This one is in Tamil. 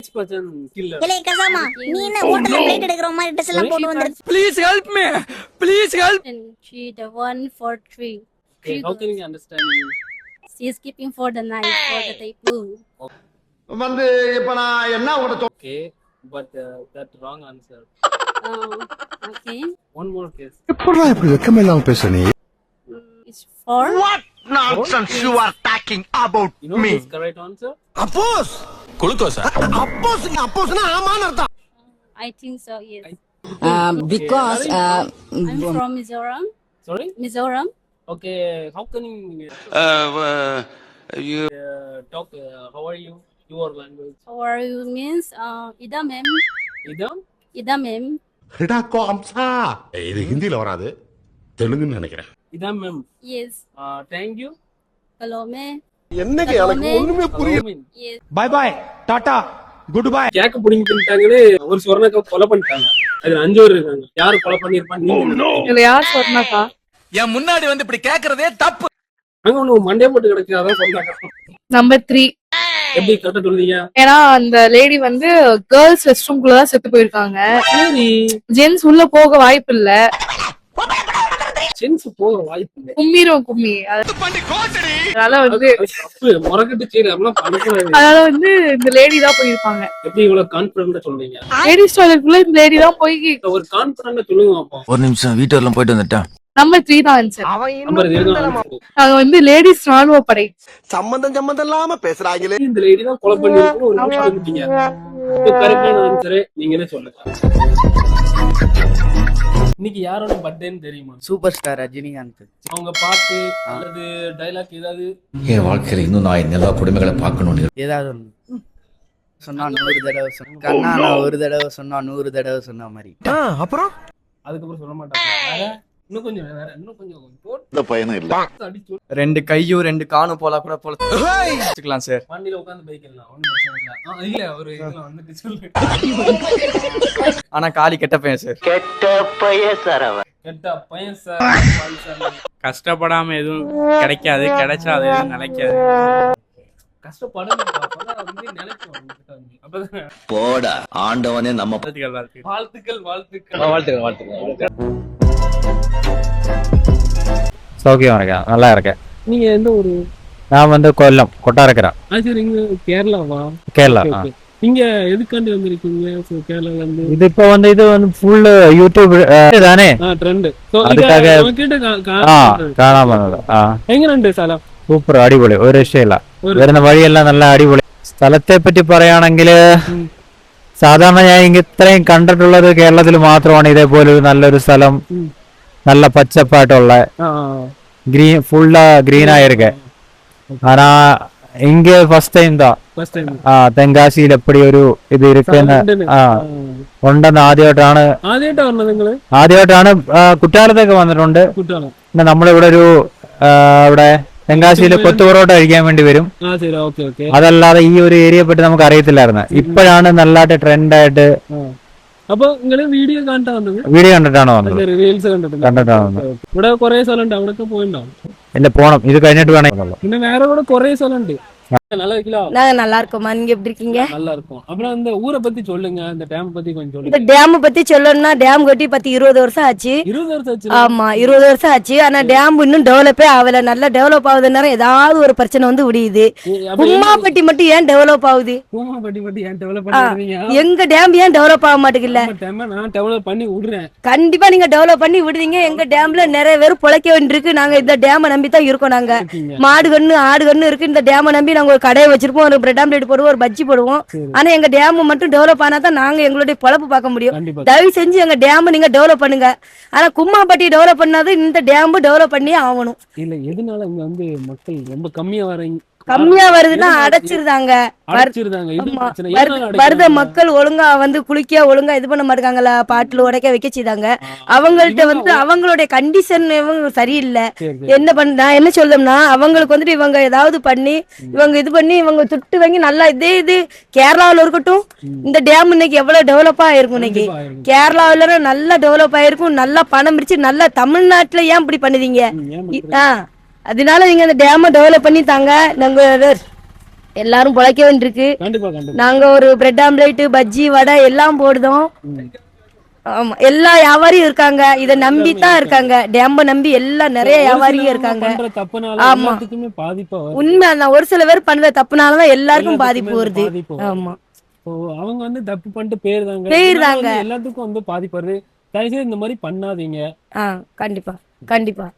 6% killer. ஏலே கசாமா நீ என்ன ஹோட்டல்ல பிளேட் எடுக்கற மாதிரி ட்ரெஸ் எல்லாம் போட்டு வந்திருக்க. Please help me. Please help. And she the 1 for 3. Okay, how can you understand you? She is keeping for the night for the typhoon. வந்து இப்ப நான் என்ன உங்கள்ட்ட Okay, but that wrong answer. Okay. One more case. எப்படா இப்படி வெக்கமெல்லாம் பேச நீ? It's 4. What nonsense you are talking about You know me? what's correct answer? அப்போஸ் குளுக்கோஸா? அப்போஸ்னா ஆமான்னு அர்த்தம். I think so, yes. Because I'm from Mizoram. Sorry? Mizoram. Okay, how can you talk? How are you? Your language. How are you means Ida ma'am. Idam? Ida ma'am. ஹிடாக்கோ Amsa. இது ஹிந்தில வராது. தெலுங்குன்னு நினைக்கிறேன். Idam ma'am. Yes. Thank you. Hello me. என்னங்க எனக்கு ஒண்ணுமே புரியல. Yes. Bye bye. Tata. Goodbye. கேக்க புடிங்கி பண்ணிட்டாங்களே ஒரு சொர்ணக்க கொலை பண்ணிட்டாங்க. அதுல 5 பேர் இருக்காங்க. யாரு கொலை பண்ணிருப்பாங்க நீங்க? இல்ல யார் சொன்னாக்கா? என் முன்னாடி வந்து இப்படி கேக்குறதே தப்பு. அங்க ஒண்ணு மண்டே போட்டு கிடக்கு அதான் சொன்னாங்க. நம்பர் 3. எப்படி கரெக்டா சொல்றீங்க? ஏன்னா அந்த லேடி வந்து கேர்ள்ஸ் ரெஸ்ட் ரூம்குள்ள தான் செத்து போயிருக்காங்க. சரி. ஜென்ஸ் உள்ள போக வாய்ப்பு இல்ல. சென்ஸ் போக வாய்ப்பு இல்ல. கும்மி அதனால வந்து முறக்கட்டு சீர அப்படின்னா படுக்கிறது. அதனால வந்து இந்த லேடி தான் போயிருப்பாங்க. எப்படி இவ்வளவு கான்பிடண்டா சொல்றீங்க? லேடிஸ் டாய்லெட்குள்ள இந்த லேடி தான் போய் ஒரு கான்பிடண்டா சொல்லுங்க அப்போ. ஒரு நிமிஷம் வீட்டுல போயிட்டு வந்துட்டேன். நம்பர் 3 தான் ஆன்சர். நம்பர் 3 தான். நாங்க வந்து லேடிஸ் ராணுவ படை. சம்பந்தம் இல்லாம பேசுறாங்களே. இந்த லேடி தான் கொலை பண்ணிருக்கணும் ஒரு நிமிஷம் சொல்லிட்டீங்க. இப்போ கரெக்டான ஆன்சர் நீங்களே சொல்லுங்க. இன்னைக்கு யாரோட பர்த்டேன்னு தெரியுமா? Super star Rajinikanth. அவங்க பாட்டு அல்லது டைலாக் ஏதாவது என் வாழ்க்கையில இன்னும் நான் எல்லா குடும்பங்களை பார்க்கணும். ஏதாவது சொன்னா 100 தடவை சொன்ன கண்ணா நான் ஒரு தடவை சொன்னா 100 தடவை சொன்ன மாதிரி. அப்புறம் அதுக்கப்புறம் சொல்ல மாட்டாங்க. வேற இன்னும் கொஞ்சம் வேற இன்னும் கொஞ்சம் போட்டு இந்த பையனும் இல்ல. அடிச்சு 2 கையும் 2 காணும் போல கூட வச்சுக்கலாம் சார். வண்டியில உட்கார்ந்து பைக் எல்லாம் ஒண்ணும் பிரச்சனை இல்ல. இல்ல ஒரு இதெல்லாம் வந்துட்டு சொல்லு. ஆனா காலி கெட்ட பையன் சார். கெட்ட பையன் சார். கஷ்டப்படாம எதுவும் கிடைக்காது, கிடைச்சா அது எதுவும் நினைக்காது. கஷ்டப்படணும் வந்து நினைக்கும் அப்பதான். போடா ஆண்டவனே நம்ம வாழ்த்துக்கள். சௌக்கியம் இருக்கேன், நல்லா இருக்கேன். நீங்க எந்த ஊரு? நான் வந்து கொல்லம் கொட்டாரக்கரா. சரி, இங்க கேரளாவா? கேரளா. நீங்க எதுக்காண்டி வந்திருக்கீங்க கேரளால இருந்து? இது இப்ப வந்து இது வந்து ஃபுல் யூடியூப் தானே ட்ரெண்ட். அதுக்காக காணாம എങ്ങനെയുണ്ട് സ്ഥലം? സൂപ്പർ, അടിപൊളി, ഒരു രക്ഷയില്ല. വരുന്ന വഴിയെല്ലാം നല്ല അടിപൊളി. സ്ഥലത്തെ പറ്റി പറയുകയാണെങ്കിൽ സാധാരണ ഞാൻ ഇത്രയും കണ്ടിട്ടുള്ളത് കേരളത്തിൽ മാത്രമാണ് ഇതേപോലെ ഒരു നല്ലൊരു സ്ഥലം, நல்ல பச்சைப்பாட்டுள்ள கிரீன் ஃபுல்லா கிரீனா இருக்கு. ஆனா இங்க ஃபர்ஸ்ட் டைம் தான் തെങ്കാശിയിൽ എപ്പടി ഒരു ഇത് ഇരിക്കുന്ന ഉണ്ടെന്ന് ആദ്യമായിട്ടാണ് കുറ്റാലത്തൊക്കെ വന്നിട്ടുണ്ട്. പിന്നെ നമ്മളിവിടെ ഒരു ഇവിടെ തെങ്കാശിയില് കൊത്തു പൊറോട്ട കഴിക്കാൻ വേണ്ടി വരും. അതല്ലാതെ ഈ ഒരു ഏരിയയെ പറ്റി നമുക്ക് അറിയത്തില്ലായിരുന്നു. ഇപ്പോഴാണ് നല്ലതായിട്ട് ട്രെൻഡായിട്ട് വീഡിയോ കണ്ടിട്ടാണ് വന്നത്. കണ്ടിട്ടാണ് വന്നത്. ഇവിടെ കുറെ സ്ഥലമുണ്ട്, അവിടെ പോയിണ്ടോ? ഇല്ല, പോണം. ഇത് കഴിഞ്ഞിട്ട് വേണം. പിന്നെ വേറെ கூட കുറെ സ്ഥലമുണ്ട്. நல்லா இருக்கீங்களா? நாங்க நல்லா இருக்கோம். நீங்க எப்படி இருக்கீங்க? நல்லா இருக்கும். அப்புறம் இந்த ஊரை பத்தி சொல்லுங்க, இந்த டேம் பத்தி கொஞ்சம் சொல்லுங்க. இந்த டேம் பத்தி சொல்லணும்னா டேம் கட்டி 20 வருஷம் ஆச்சு. 20 வருஷம் ஆச்சு? ஆமா, 20 வருஷம் ஆச்சு. ஆனா டேம் இன்னும் டெவலப்பே ஆகல. நல்லா டெவலப் ஆகுது நேரம் ஏதாவது ஒரு பிரச்சனை வந்து விடியுது. கும்மாப்பட்டி மட்டும் ஏன் டெவலப் ஆகுது? கும்மாப்பட்டி மட்டும் ஏன் டெவலப் பண்ணுவீங்க? எங்க டேம் ஏன் டெவலப் ஆக மாட்டேங்குது? நான் டெவலப் பண்ணி விடுறேன். கண்டிப்பா நீங்க டெவலப் பண்ணி விடுவீங்க. எங்க டேம்ல நிறைய பேர் பொழைக்க வேண்டியிருக்கு. நாங்க இந்த டேமை நம்பி தான் இருக்கோம். நாங்க மாடு கண்ணு ஆடு கண்ணு இருக்கு. இந்த டேமை நம்பி நாங்க ஒரு கடையை வச்சிருப்போம், ஒரு பிரெட் ஆம்லெட் போடுவோம், ஒரு பஜ்ஜி போடுவோம். ஆனா எங்க டேம் மட்டும் டெவலப் ஆனா தான் நாங்க எங்களுடைய பொழப்பு பார்க்க முடியும். தயவு செஞ்சு எங்க டேம் நீங்க டெவலப் பண்ணுங்க. ஆனா கும்மாப்பட்டி டெவலப் பண்ணாது, இந்த டேம் டெவலப் பண்ணி ஆகணும். இல்ல எதனால இங்க வந்து மக்கள் ரொம்ப கம்மியா வராங்க? கம்மியா வருதுன்னா அடைச்சிருந்தாங்க. வருத மக்கள் ஒழுங்கா வந்து குளிக்க ஒழுங்கா இது பண்ண மாட்டாங்கல்ல, பாட்டில் உடைக்க வைக்க செய்தாங்க. அவங்கள்ட்ட வந்து அவங்களுடைய கண்டிஷன் சரியில்லை. என்ன பண்ண நான் என்ன சொல்லணும்னா, அவங்களுக்கு வந்துட்டு இவங்க ஏதாவது பண்ணி இவங்க இது பண்ணி இவங்க துட்டு வாங்கி நல்லா இது கேரளாவில் இருக்கட்டும். இந்த டேம் இன்னைக்கு எவ்வளவு டெவலப் ஆயிருக்கும். இன்னைக்கு கேரளாவில நல்லா டெவலப் ஆயிருக்கும். நல்லா பணம் பிடிச்சு நல்லா தமிழ்நாட்டுல ஏன் இப்படி பண்ணுவீங்க? அதனால நீங்க அந்த டேமை டெவலப் பண்ணி தாங்க. நாங்க எல்லாரும் பொழைக்க வேண்டியிருக்கு. கண்டிப்பா கண்டிப்பா. நாங்க ஒரு பிரெட் ஆம்லேட், பஜ்ஜி, வடை எல்லாம் போடுதோம். ஆமா, எல்லா வியாபாரியும் இருக்காங்க, இத நம்பி தான் இருக்காங்க. டேம்ப நம்பி எல்லாம் நிறைய வியாபாரியும் இருக்காங்க. பண்ற தப்புனால ஆமா. எல்லாத்துக்குமே பாதிப்பா வருது. உண்மைதான், ஒரு சில பேர் பண்ற தப்புனாலதான் எல்லாருக்கும் பாதிப்பு வருது. பாதிப்பு வருது. ஆமா, So, அவங்க வந்து தப்பு பண்ணிட்டு போயிருந்தாங்க. போயிருந்தாங்க. எல்லாத்துக்கும் வந்து பாதிப்பு வருது. தயவுசெய்து இந்த மாதிரி பண்ணாதீங்க. கண்டிப்பா கண்டிப்பா.